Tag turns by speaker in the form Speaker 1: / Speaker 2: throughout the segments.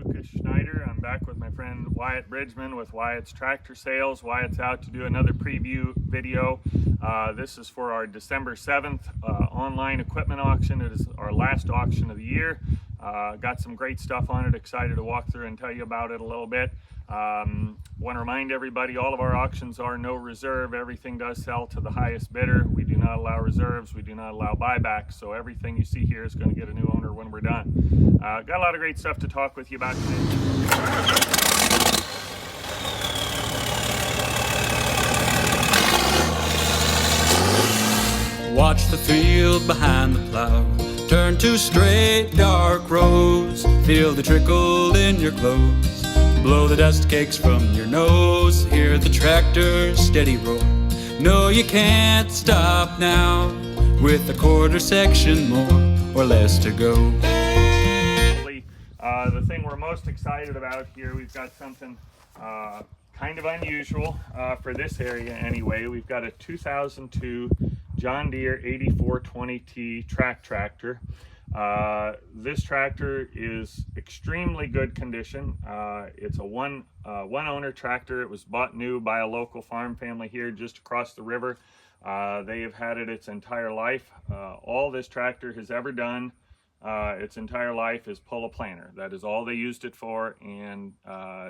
Speaker 1: Lucas Schneider. I'm back with my friend Wyatt Bridgman with Wyatt's Tractor Sales. Wyatt's out to do another preview video. This is for our December 7th online equipment auction. It is our last auction of the year. Got some great stuff on it. Excited to walk through and tell you about it a little bit. Want to remind everybody, all of our auctions are no reserve. Everything does sell to the highest bidder. We do not allow reserves. We do not allow buybacks. So everything you see here is going to get a new owner when we're done. Got a lot of great stuff to talk with you about today.
Speaker 2: Watch the field behind the plow, turn two straight dark rows, feel the trickle in your clothes, blow the dust cakes from your nose, hear the tractor's steady roar. No, you can't stop now, with a quarter section more or less to go.
Speaker 1: The thing we're most excited about here, we've got something kind of unusual for this area anyway. We've got a 2002 John Deere 8420T track tractor. This tractor is extremely good condition. It's a one owner tractor. It was bought new by a local farm family here just across the river. They have had it its entire life. All this tractor has ever done its entire life is pull a planter. That is all they used it for, and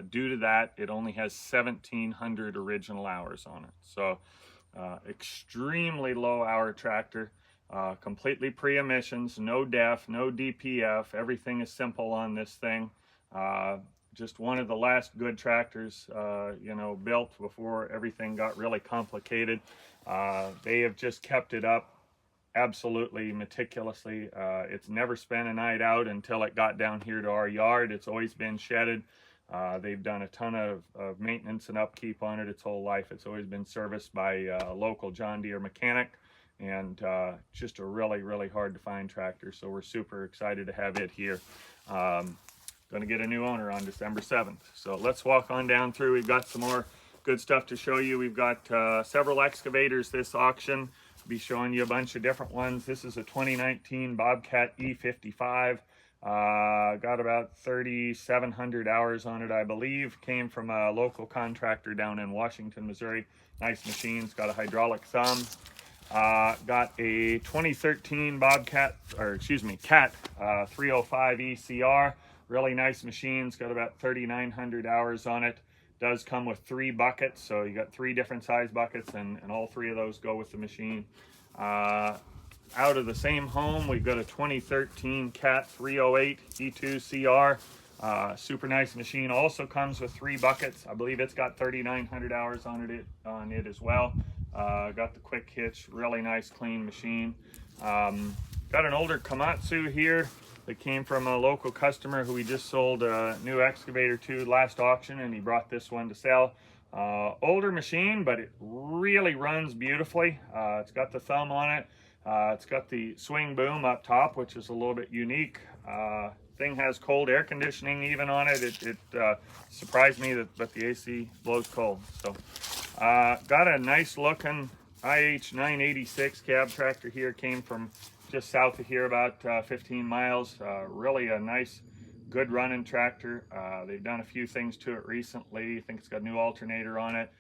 Speaker 1: due to that, it only has 1,700 original hours on it. So extremely low hour tractor, completely pre-emissions, no DEF, no DPF. Everything is simple on this thing. Just one of the last good tractors built before everything got really complicated. They have just kept it up absolutely meticulously. It's never spent a night out until it got down here to our yard. It's always been shedded. They've done a ton of maintenance and upkeep on it its whole life. It's always been serviced by a local John Deere mechanic, and just a really hard to find tractor. So we're super excited to have it here. Going to get a new owner on December 7th. So let's walk on down through. We've got some more good stuff to show you. We've got several excavators this auction. Be showing you a bunch of different ones. This is a 2019 Bobcat E55. Got about 3,700 hours on it, I believe. Came from a local contractor down in Washington, Missouri. Nice machines. Got a hydraulic thumb. Got a 2013 Cat 305 ECR. Really nice machines. Got about 3,900 hours on it. Does come with 3 buckets, so you got 3 different size buckets, and all 3 of those go with the machine. Out of the same home, we've got a 2013 Cat 308 E2 CR. Super nice machine. Also comes with 3 buckets. I believe it's got 3,900 hours on it as well. Got the quick hitch. Really nice, clean machine. Got an older Komatsu here that came from a local customer who we just sold a new excavator to last auction, and he brought this one to sell. Older machine, but it really runs beautifully. It's got the thumb on it. It's got the swing boom up top, which is a little bit unique. Thing has cold air conditioning even on it. It surprised me that the AC blows cold. So got a nice looking IH 986 cab tractor here. Came from just south of here, about 15 miles. Really a nice, good running tractor. They've done a few things to it recently. I think it's got a new alternator on it.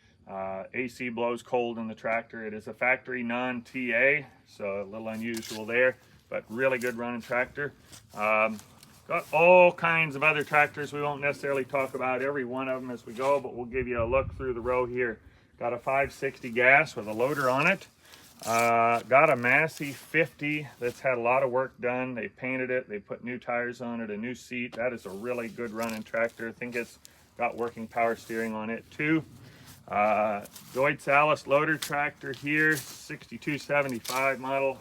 Speaker 1: AC blows cold in the tractor. It is a factory non-TA, so a little unusual there, but really good running tractor. Got all kinds of other tractors. We won't necessarily talk about every one of them as we go, but we'll give you a look through the row here. Got a 560 gas with a loader on it. Got a Massey 50 that's had a lot of work done. They painted it, they put new tires on it, a new seat. That is a really good running tractor. I think it's got working power steering on it too. Deutz Alice loader tractor here, 6275 model.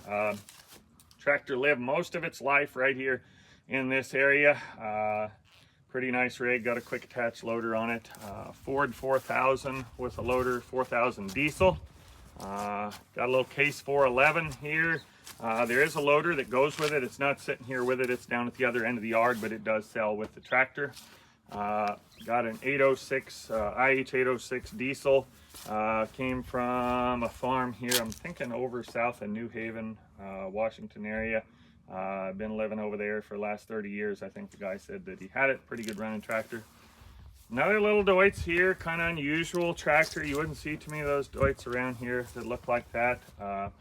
Speaker 1: Tractor lived most of its life right here in this area. Pretty nice rig, got a quick attach loader on it. Ford 4000 with a loader, 4000 diesel. Got a little case 411 here. There is a loader that goes with it. It's not sitting here with it. It's down at the other end of the yard, but it does sell with the tractor. Got an 806 IH 806 diesel. Came from a farm here. I'm thinking over south of New Haven, Washington area. I've been living over there for the last 30 years. I think the guy said that he had it. Pretty good running tractor. Another little Deutz here, kind of unusual tractor. You wouldn't see too many of those Deutz around here that look like that. Got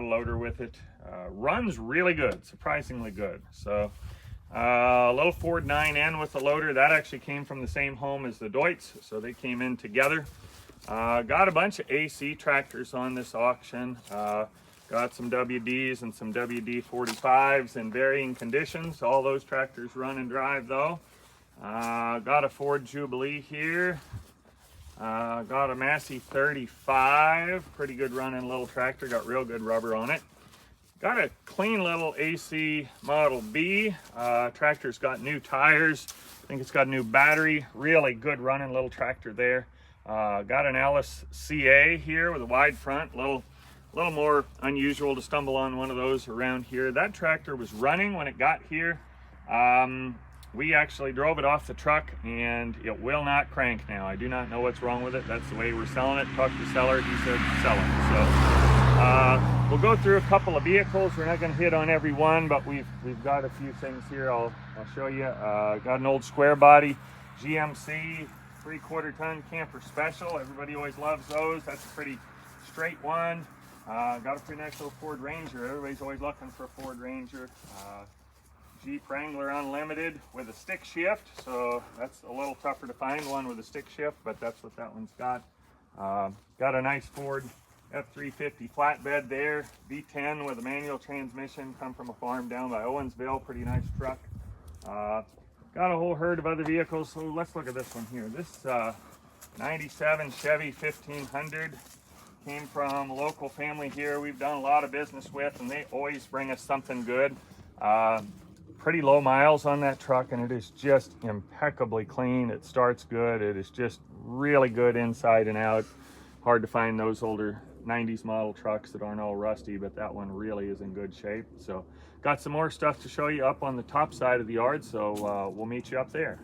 Speaker 1: a loader with it. Runs really good, surprisingly good. So a little Ford 9N with the loader. That actually came from the same home as the Deutz, so they came in together. Got a bunch of AC tractors on this auction. Got some WDs and some WD-45s in varying conditions. All those tractors run and drive though. Got a Ford Jubilee here. Got a Massey 35, pretty good running little tractor, got real good rubber on it. Got a clean little AC Model B. Tractor's got new tires. I think it's got a new battery. Really good running little tractor there. Got an Alice CA here with a wide front. A little more unusual to stumble on one of those around here. That tractor was running when it got here. We actually drove it off the truck and it will not crank now. I do not know what's wrong with it. That's the way we're selling it. Talked to the seller, he said sell it. So we'll go through a couple of vehicles. We're not going to hit on every one, but we've got a few things here I'll show you. Got an old square body GMC 3/4 ton camper special. Everybody always loves those. That's a pretty straight one. Got a pretty nice little Ford Ranger. Everybody's always looking for a Ford Ranger. Jeep Wrangler Unlimited with a stick shift, so that's a little tougher to find one with a stick shift, but that's what that one's got. Got a nice Ford F350 flatbed there, V10 with a manual transmission, come from a farm down by Owensville, pretty nice truck. Got a whole herd of other vehicles, so let's look at this one here. This 97 Chevy 1500 came from a local family here we've done a lot of business with, and they always bring us something good. Pretty low miles on that truck, and it is just impeccably clean. It starts good. It is just really good inside and out. Hard to find those older 90s model trucks that aren't all rusty, but that one really is in good shape. So got some more stuff to show you up on the top side of the yard, so we'll meet you up there.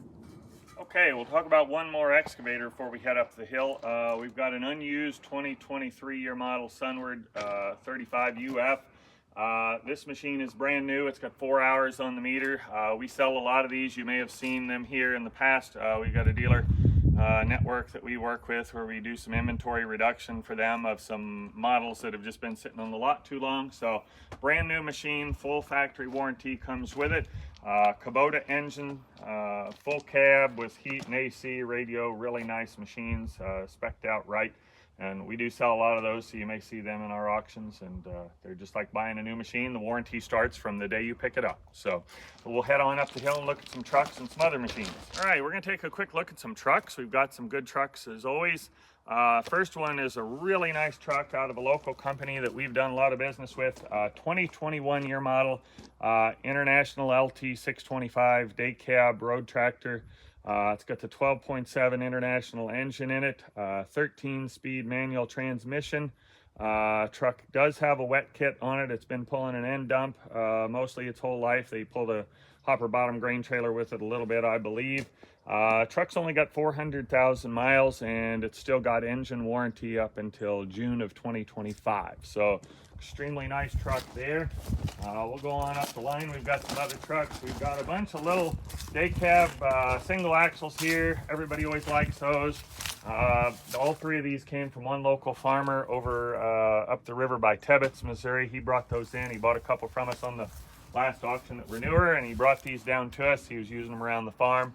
Speaker 1: Okay, we'll talk about one more excavator before we head up the hill. We've got an unused 2023 year model Sunward 35 UF. This machine is brand new. It's got 4 hours on the meter. We sell a lot of these. You may have seen them here in the past. We've got a dealer network that we work with where we do some inventory reduction for them of some models that have just been sitting on the lot too long. So brand new machine, full factory warranty comes with it. Kubota engine, full cab with heat and AC, radio, really nice machines, spec'd out right. And we do sell a lot of those, so you may see them in our auctions, and they're just like buying a new machine. The warranty starts from the day you pick it up. So we'll head on up the hill and look at some trucks and some other machines. All right, we're going to take a quick look at some trucks. We've got some good trucks as always. First one is a really nice truck out of a local company that we've done a lot of business with. 2021 year model, International LT 625 day cab road tractor. It's got the 12.7 International engine in it, 13-speed manual transmission. Truck does have a wet kit on it. It's been pulling an end dump mostly its whole life. They pulled a hopper bottom grain trailer with it a little bit, I believe. Truck's only got 400,000 miles, and it's still got engine warranty up until June of 2025. So extremely nice truck there. We'll go on up the line. We've got some other trucks. We've got a bunch of little day cab single axles here. Everybody always likes those. All three of these came from one local farmer over up the river by Tebbets, Missouri. He brought those in. He bought a couple from us on the last auction at Renewer, and he brought these down to us. He was using them around the farm.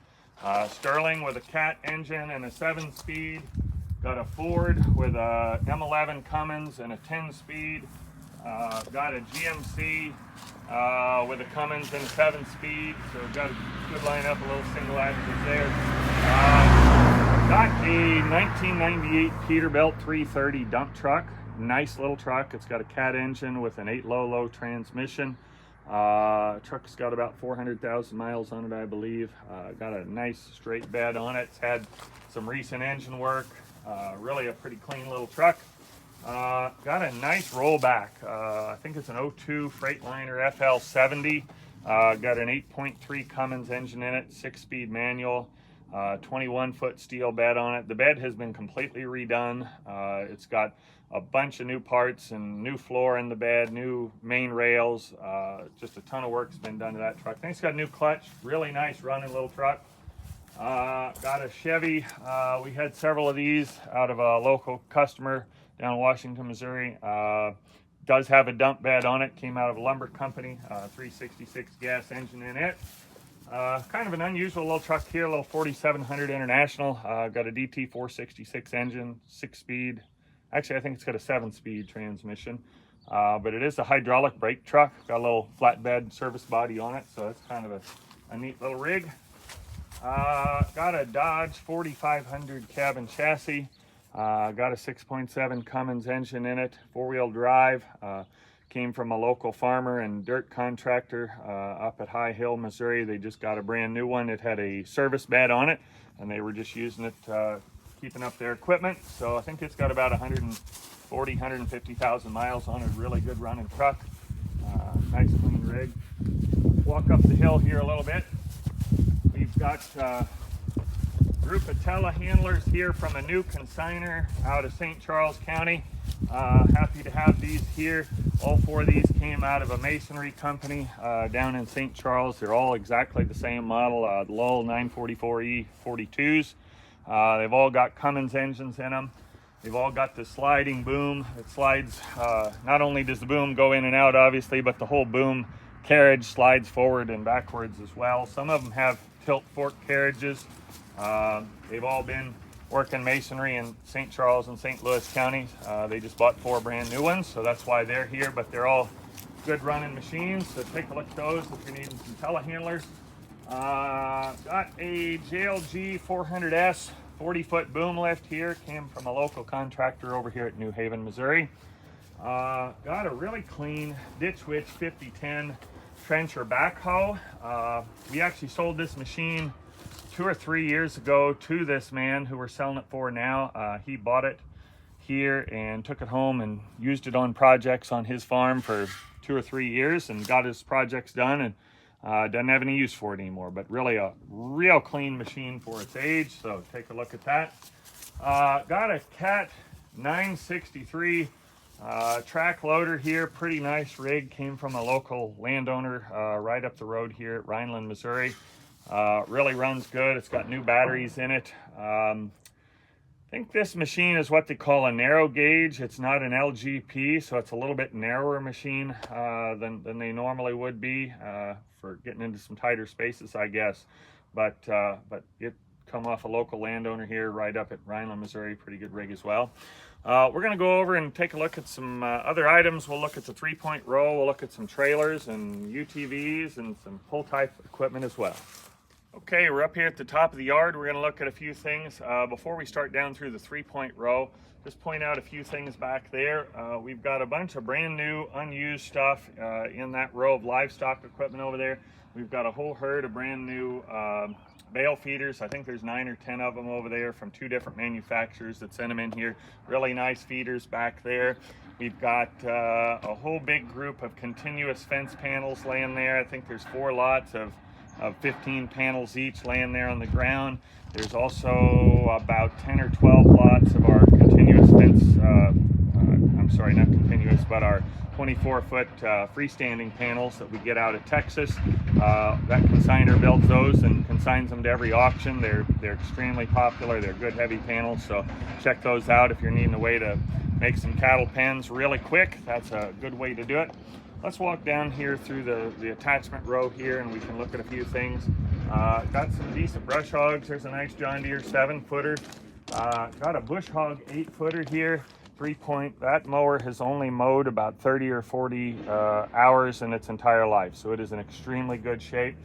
Speaker 1: Sterling with a Cat engine and a 7-speed. Got a Ford with a M11 Cummins and a 10-speed. Got a GMC with a Cummins and a 7-speed. So we've got a good lineup, a little single axles there. Got a 1998 Peterbilt 330 dump truck. Nice little truck. It's got a Cat engine with an 8-low transmission. Truck's got about 400,000 miles on it, I believe. Got a nice straight bed on it. It's had some recent engine work. Really a pretty clean little truck. Got a nice rollback. I think it's an 02 Freightliner FL70. Got an 8.3 Cummins engine in it, 6-speed manual. 21-foot steel bed on it. The bed has been completely redone. It's got a bunch of new parts and new floor in the bed, new main rails. Just a ton of work's been done to that truck. I think it's got a new clutch. Really nice running little truck. Got a Chevy. We had several of these out of a local customer down in Washington, Missouri. Does have a dump bed on it. Came out of a lumber company. 366 gas engine in it. Kind of an unusual little truck here, a little 4700 International. Got a DT 466 engine, 6-speed. Actually, I think it's got a 7-speed transmission. But it is a hydraulic brake truck. Got a little flatbed service body on it, so that's kind of a neat little rig. Got a Dodge 4500 cabin chassis. Got a 6.7 Cummins engine in it, 4-wheel drive. Came from a local farmer and dirt contractor up at High Hill, Missouri. They just got a brand new one. It had a service bed on it, and they were just using it, keeping up their equipment. So I think it's got about 140, 150,000 miles on it. Really good running truck. Nice clean rig. Walk up the hill here a little bit. We've got a group of telehandlers here from a new consignor out of St. Charles County. Happy to have these here. All 4 of these came out of a masonry company down in St. Charles. They're all exactly the same model, the Lowell 944E 42s. They've all got Cummins engines in them. They've all got the sliding boom. It slides, not only does the boom go in and out, obviously, but the whole boom carriage slides forward and backwards as well. Some of them have tilt fork carriages. They've all been working masonry in St. Charles and St. Louis counties. They just bought 4 brand new ones, so that's why they're here, but they're all good running machines. So take a look at those if you're needing some telehandlers. Got a JLG 400S 40-foot boom lift here. Came from a local contractor over here at New Haven, Missouri. Got a really clean Ditch Witch 5010 trencher backhoe. We actually sold this machine 2 or 3 years ago to this man who we're selling it for now. He bought it here and took it home and used it on projects on his farm for 2 or 3 years and got his projects done, and doesn't have any use for it anymore, but really a real clean machine for its age. So take a look at that. Got a Cat 963 track loader here. Pretty nice rig. Came from a local landowner right up the road here at Rhineland, Missouri. Really runs good. It's got new batteries in it. I think this machine is what they call a narrow gauge. It's not an LGP, so it's a little bit narrower machine than they normally would be for getting into some tighter spaces, I guess. But it come off a local landowner here right up at Rhineland, Missouri. Pretty good rig as well. We're going to go over and take a look at some other items. We'll look at the 3-point row. We'll look at some trailers and UTVs and some pull-type equipment as well. Okay, we're up here at the top of the yard. We're going to look at a few things. Before we start down through the 3-point row, just point out a few things back there. We've got a bunch of brand new unused stuff in that row of livestock equipment over there. We've got a whole herd of brand new bale feeders. I think there's 9 or 10 of them over there from 2 different manufacturers that sent them in here. Really nice feeders back there. We've got a whole big group of continuous fence panels laying there. I think there's 4 lots of 15 panels each laying there on the ground. There's also about 10 or 12 lots of our continuous fence, I'm sorry, not continuous, but our 24-foot freestanding panels that we get out of Texas. That consignor builds those and consigns them to every auction. They're extremely popular. They're good heavy panels, so check those out if you're needing a way to make some cattle pens really quick. That's a good way to do it. Let's walk down here through the attachment row here and we can look at a few things. Got some decent brush hogs. There's a nice John Deere 7-footer. Got a bush hog 8-footer here. 3-point. That mower has only mowed about 30 or 40 hours in its entire life, so it is in extremely good shape.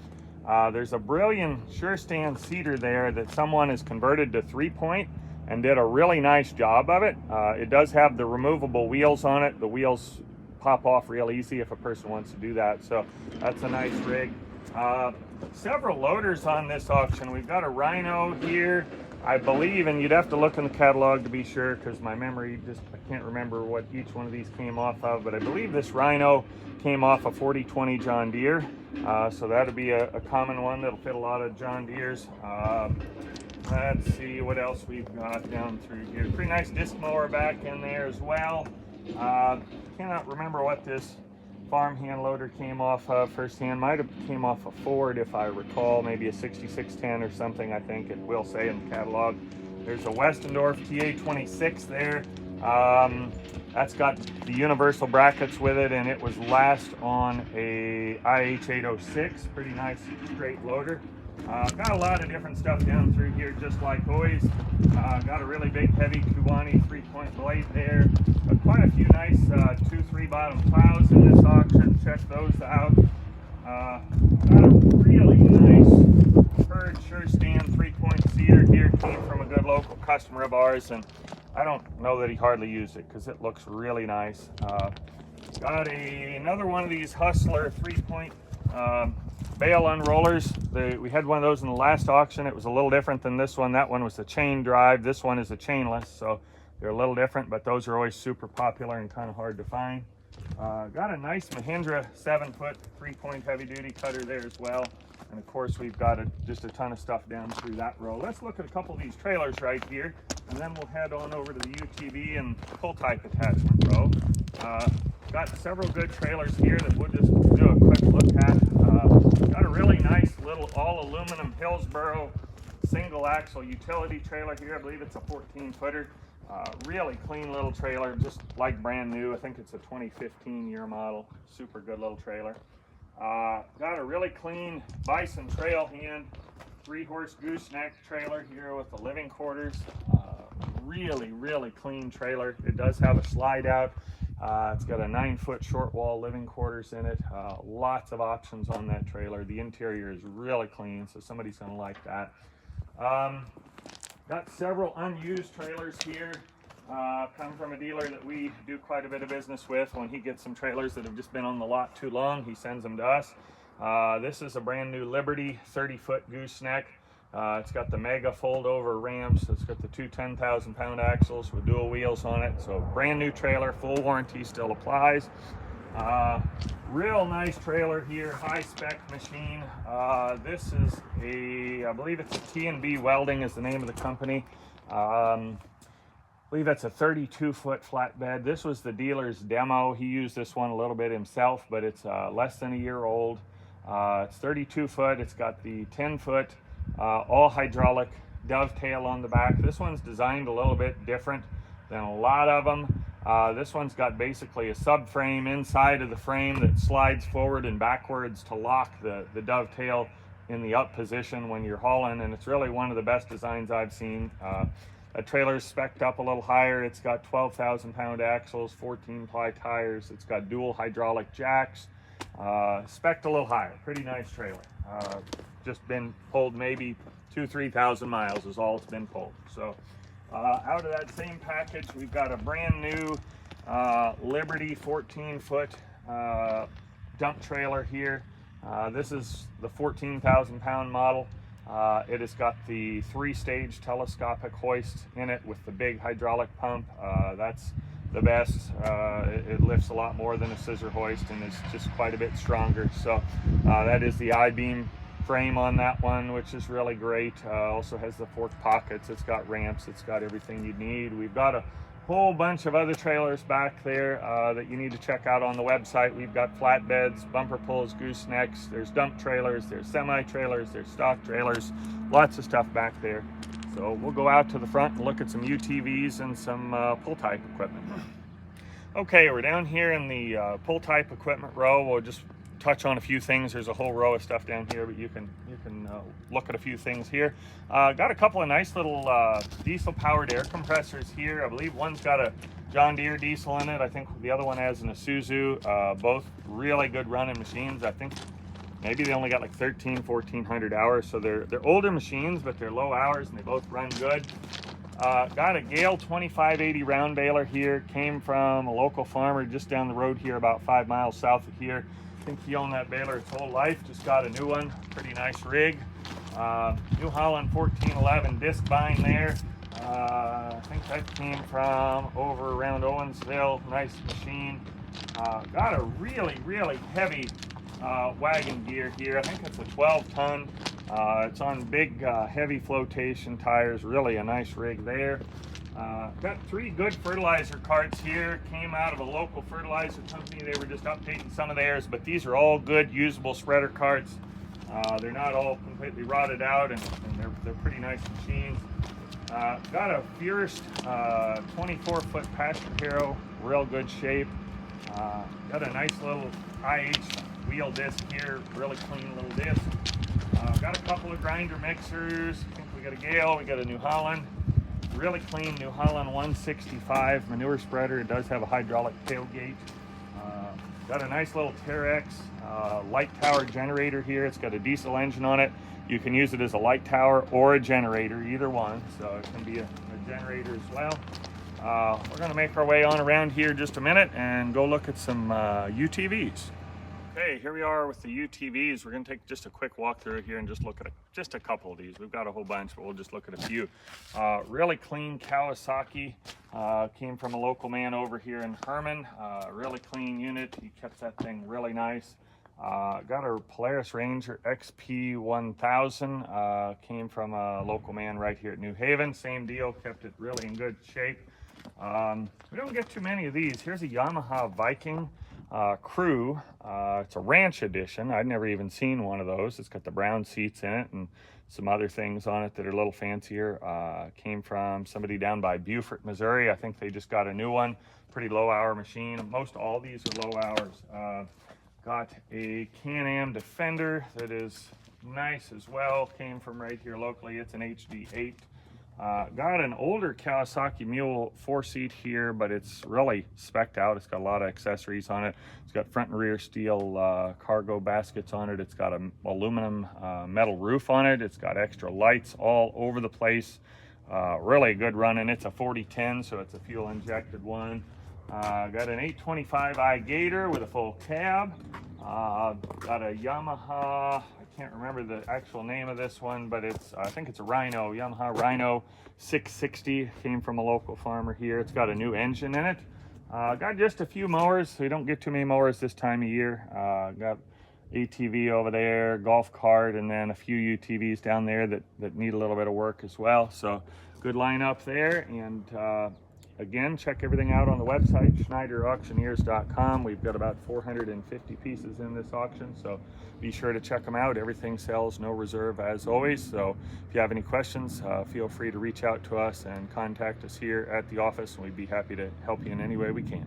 Speaker 1: There's a brilliant sure stand seeder there that someone has converted to 3-point and did a really nice job of it. It does have the removable wheels on it. The wheels pop off real easy if a person wants to do that, so that's a nice rig. Several loaders on this auction. We've got a Rhino here. I believe, and you'd have to look in the catalog to be sure because my memory I can't remember what each one of these came off of, but I believe this Rhino came off a 4020 John Deere. So that'll be a common one that'll fit a lot of John Deeres. Let's see what else we've got down through here. Pretty nice disc mower back in there as well. Cannot remember what this farm hand loader came off of firsthand. Might have came off a Ford if I recall, maybe a 6610 or something. I think it will say in the catalog. There's a Westendorf TA26 there. That's got the universal brackets with it, and it was last on a IH806. Pretty nice straight loader. Got a lot of different stuff down through here, just like always. Got a really big heavy Kuwani 3-point blade there. Quite a few nice 2-3 bottom plows in this auction. Check those out. Got a really nice Herd Sure Stand 3-point seeder here. Came from a good local customer of ours, and I don't know that he hardly used it because it looks really nice. Got another one of these Hustler 3-point bale unrollers. We had one of those in the last auction. It was a little different than this one. That one was a chain drive. This one is a chainless, so they're a little different, but those are always super popular and kind of hard to find. Got a nice Mahindra 7-foot 3-point heavy duty cutter there as well. And of course we've got just a ton of stuff down through that row. Let's look at a couple of these trailers right here, and then we'll head on over to the UTV and pull type attachment row. Got several good trailers here that we'll just do a quick look at. Got a really nice little all aluminum Hillsboro single axle utility trailer here. I believe it's a 14-footer. Really clean little trailer, just like brand new. I think it's a 2015 year model. Super good little trailer. Got a really clean Bison trail hand 3-horse gooseneck trailer here with the living quarters. Really clean trailer. It does have a slide out. It's got a 9-foot short wall living quarters in it. Lots of options on that trailer. The interior is really clean, so somebody's gonna like that. Got several unused trailers here. Come from a dealer that we do quite a bit of business with. When he gets some trailers that have just been on the lot too long, he sends them to us. This is a brand new Liberty 30-foot gooseneck. It's got the mega fold over ramps. It's got the two 10,000-pound axles with dual wheels on it. So brand new trailer, full warranty still applies. Real nice trailer here, high spec machine. This is I believe it's a T&B Welding is the name of the company. I believe that's a 32-foot flatbed. This was the dealer's demo. He used this one a little bit himself, but it's less than a year old. It's 32 foot. It's got the 10-foot all hydraulic dovetail on the back. This one's designed a little bit different than a lot of them. This one's got basically a subframe inside of the frame that slides forward and backwards to lock the dovetail in the up position when you're hauling, and it's really one of the best designs I've seen. That trailer's spec'd up a little higher. It's got 12,000-pound axles, 14-ply tires. It's got dual hydraulic jacks. Spec'd a little higher. Pretty nice trailer. Just been pulled maybe 2,000-3,000 miles is all it's been pulled. So out of that same package, we've got a brand new Liberty 14-foot dump trailer here. This is the 14,000-pound model. It has got the 3-stage telescopic hoist in it with the big hydraulic pump. That's the best. It lifts a lot more than a scissor hoist and is just quite a bit stronger. So that is the I-beam frame on that one, which is really great. Also has the fork pockets. It's got ramps. It's got everything you need. We've got a whole bunch of other trailers back there that you need to check out on the website. We've got flatbeds, bumper pulls, goosenecks. There's dump trailers. There's semi-trailers. There's stock trailers. Lots of stuff back there. So we'll go out to the front and look at some UTVs and some pull type equipment. Okay, we're down here in the pull type equipment row. We'll just touch on a few things. There's a whole row of stuff down here, but you can look at a few things here. Got a couple of nice little diesel powered air compressors here. I believe one's got a John Deere diesel in it. I think the other one has an Isuzu. Both really good running machines. I think maybe they only got like 1,400 hours, so they're older machines, but they're low hours and they both run good. Got a Gale 2580 round baler here. Came from a local farmer just down the road here, about 5 miles south of here. I think he owned that baler his whole life. Just got a new one. Pretty nice rig. New Holland 1411 disc bind there. I think that came from over around Owensville. Nice machine. Got a really, really heavy wagon gear here. I think it's a 12-ton. It's on big, heavy flotation tires. Really a nice rig there. Got 3 good fertilizer carts here. Came out of a local fertilizer company. They were just updating some of theirs, but these are all good, usable spreader carts. They're not all completely rotted out, and they're pretty nice machines. Got a Fierce 24-foot pasture harrow, real good shape. Got a nice little IH wheel disc here, really clean little disc. Got a couple of grinder mixers. I think we got a Gale, we got a New Holland. Really clean New Holland 165 manure spreader. It does have a hydraulic tailgate. Got a nice little Terex light tower generator here. It's got a diesel engine on it. You can use it as a light tower or a generator, either one. So it can be a generator as well. We're going to make our way on around here just a minute and go look at some UTVs. Okay, here we are with the UTVs. We're going to take just a quick walk through here and just look at just a couple of these. We've got a whole bunch, but we'll just look at a few. Really clean Kawasaki. Came from a local man over here in Herman. Really clean unit. He kept that thing really nice. Got a Polaris Ranger XP 1000. Came from a local man right here at New Haven. Same deal, kept it really in good shape. We don't get too many of these. Here's a Yamaha Viking Crew. It's a ranch edition. I'd never even seen one of those. It's got the brown seats in it and some other things on it that are a little fancier. Came from somebody down by Beaufort, Missouri. I think they just got a new one. Pretty low hour machine. Most all these are low hours. Got a Can-Am Defender that is nice as well. Came from right here locally. It's an HD8. Got an older Kawasaki Mule 4-seat here, but it's really spec'd out. It's got a lot of accessories on it. It's got front and rear steel cargo baskets on it. It's got an aluminum metal roof on it. It's got extra lights all over the place. Really good running. It's a 4010, so it's a fuel injected one. Got an 825i Gator with a full cab. Got a Yamaha, I can't remember the actual name of this one, but I think it's a Rhino, Yamaha Rhino 660. Came from a local farmer here. It's got a new engine in it. Got just a few mowers. We don't get too many mowers this time of year. Got ATV over there, golf cart, and then a few UTVs down there that need a little bit of work as well. So good lineup there. And again, check everything out on the website, SchneiderAuctioneers.com. We've got about 450 pieces in this auction, so be sure to check them out. Everything sells, no reserve as always. So if you have any questions, feel free to reach out to us and contact us here at the office, and we'd be happy to help you in any way we can.